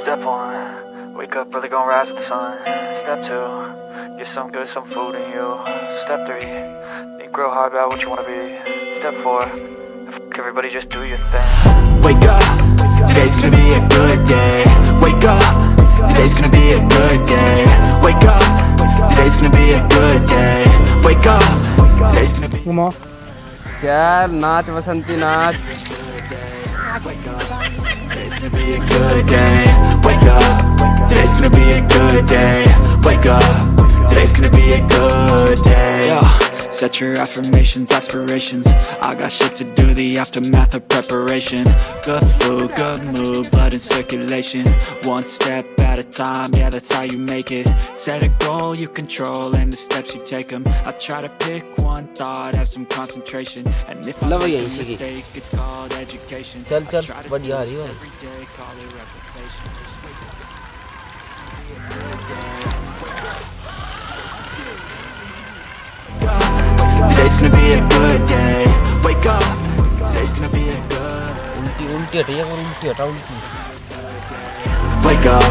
Step one, wake up early, gonna rise with the sun. Step two, get some good, some food in you. Step three, think real hard about what you wanna be. Step four, fuck everybody, just do your thing. Wake up, today's gonna be a good day. Wake up, today's gonna be a good day. Wake up, today's gonna be a good day. Wake up, today's gonna be चल नाच बसंती नाच Wake up, today's gonna be a good day. Wake up, today's gonna be a good day. Wake up, today's gonna be a good day. Yo, set your affirmations, aspirations. I got shit to do, the aftermath of preparation. Good food, good mood, blood in circulation. One step at a time, yeah, that's how you make it. Set a goal you control and the steps you take them. I try to pick one thought, have some concentration. And if I make a mistake, it's called education. चल चल I try to बढ़िया do uh this रही है every day, call it replication. Today's gonna be a good day. Wake up. Today's gonna be a good. उल्टी उल्टी हटिए और उल्टी हटा उल्टी Wake up.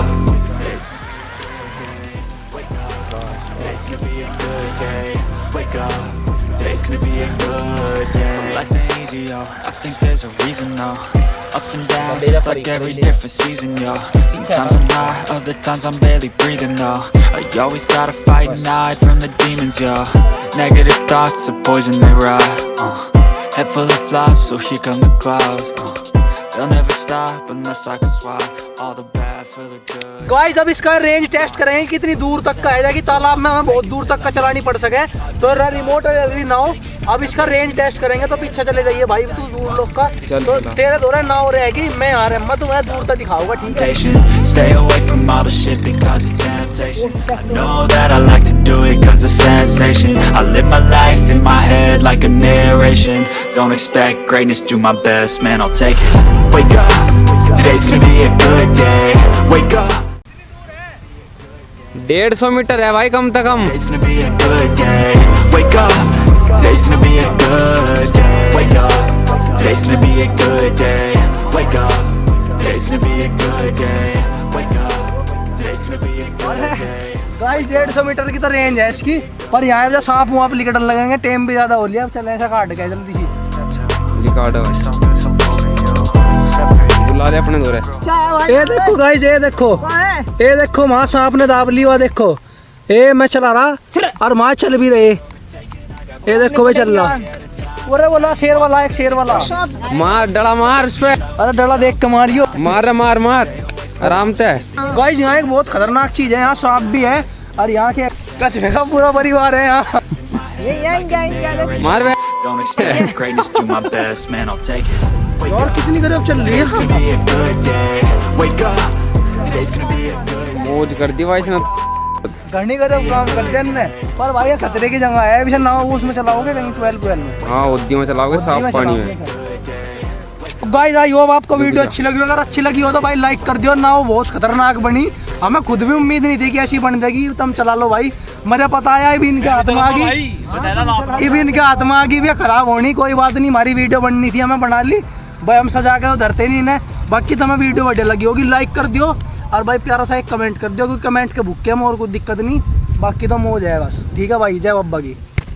Today's gonna be a good day. Wake up. Today's gonna be a good day. So life ain't easy, yo. I think there's a reason, though. Ups and downs, just like every different season, yo. Sometimes I'm high, other times I'm barely breathing, though. I always gotta fight and hide from the demons, yo. Negative thoughts are poison, they rot. Head full of flies, so here come the clouds. They'll never stop unless I can swap all the bad for the good. Guys अब इसका range test करेंगे कितनी दूर तक का है, कि तालाब में हमें बहुत दूर तक का चला नहीं पड़ सके तो रिमोट नाव। अब इसका रेंज टेस्ट करेंगे तो पीछे चले जाइए भाई, तू दूर लोग का तो तेरे दो नाव रहेगी, मैं आ रहा मैं तुम्हें दूर तक दिखाऊंगा, ठीक है। Stay away from all the shit because it's temptation. I know that I like to do it cause it's sensation. I live my life in my head like a narration. Don't expect greatness, do my best, man, I'll take it. Wake up, today's gonna be a good day. Wake up. 150 metre है भाई कम से कम। Today's gonna be a good day. Wake up. Today's gonna be a good day. Wake up. Today's gonna be a good day. Wake up. Today's gonna be a good day. Wake up. Today's gonna be a good day. Guys 150 metre की तो range है इसकी, पर यहाँ पे सांप वहाँ पे लिकटन लगेंगे, टाइम भी ज्यादा हो लिया। अब चल ऐसा काट के जल्दी सी रिकॉर्ड है बुला ले अपने दोरे। ये देखो गाइस, ये देखो वहाँ सांप ने दाब लिया, देखो ये मैं चला रहा और वहाँ चल भी रहे, ये देखो मैं चल रहा। अरे बोला शेर वाला, एक शेर वाला मार डला मार उस पे। अरे डला देख के मारियो, मार मार मार आराम से। गाइस यहाँ एक बहुत खतरनाक चीज है, यहाँ सांप भी है और यहाँ के कचरे का पूरा परिवार है यहाँ। मार बे। Don't expect greatness, do my best, man, I'll take it. और कितनी गरीब चल रही है। Today's gonna be a good day. Wake up. Today's gonna be a good day. मौज कर दी भाई इसने। घनी गरीब काम करते हैं, पर भाई ये खतरे की जगह है, अभी नाव उसमें चलाओगे कहीं 12 में। हाँ उद्दी में चलाओगे साफ पानी में। गाइस आई होप आपको वीडियो अच्छी लगी, अगर अच्छी लगी हो तो भाई लाइक कर दियो। नाव बहुत खतरनाक बनी, हमें खुद भी उम्मीद नहीं थी कि ऐसी बन जाएगी। तुम चला लो भाई, मुझे पता है इब इनके हाथ में आ गई, इब इनके हाथ में आ गई भी खराब होनी, कोई बात नहीं, हमारी वीडियो बननी थी हमें बना ली भाई, हम सजा के धरते नहीं ना। बाकी तुम्हें वीडियो बढ़िया लगी होगी लाइक कर दियो और भाई प्यारा सा एक कमेंट कर दियो, क्योंकि कमेंट के भूखे हम और कोई दिक्कत नहीं, बाकी तो मौज है बस। ठीक है भाई, जय बाबा की।